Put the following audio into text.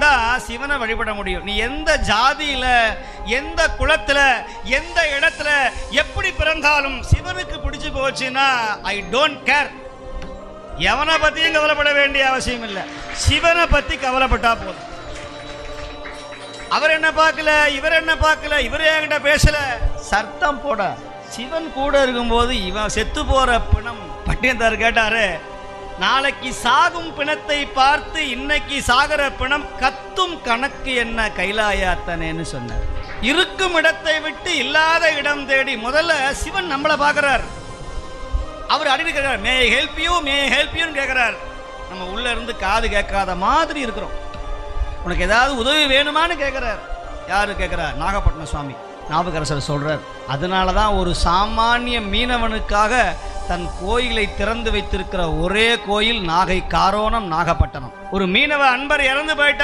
தான் சிவனை வழிபட முடியும். நீ எந்த ஜாதியில, எந்த குலத்துல, எந்த இடத்துல எப்படி பிறந்தாலும் சிவனுக்கு பிடிச்சு போச்சுன்னா ஐ டோன்ட் கேர். எவனை பத்தியும் கவலைப்பட வேண்டிய அவசியம் இல்லை. சிவனை பத்தி கவலைப்பட்டா போதும். அவர் என்ன பார்க்கல, இவர் என்ன பார்க்கல, இவர் என்கிட்ட பேசல, சத்தம் போட. சிவன் கூட இருக்கும்போது இவன் செத்து போற பிணம். பட்டினத்தார் கேட்டாரு, நாளைக்கு சாகும் பிணத்தை பார்த்து இன்னைக்கு சாகர பிணம் கத்தும் கணக்கு என்ன கைலாயாத்தனேன்னு சொன்னார். இருக்கும் இடத்தை விட்டு இல்லாத இடம் தேடி முதல்ல சிவன் நம்மளை பார்க்கிறார். அவர் அடிக்கடி கேட்கிறார், may help you, may help யூன்னு கேட்கிறார். நம்ம உள்ள இருந்து காது கேட்காத மாதிரி இருக்கிறோம். உனக்கு ஏதாவது உதவி வேணுமான்னு கேட்கிறார். யாரு கேட்கிறார்? நாகப்பட்டினம் சுவாமி நாவுக்கரசர் சொல்றார். அதனால தான் ஒரு சாமானிய மீனவனுக்காக தன் கோயிலை திறந்து வைத்திருக்கிற ஒரே கோயில் நாகை காரோணம் நாகப்பட்டினம். ஒரு மீனவ அன்பர் இறந்து போயிட்டார்.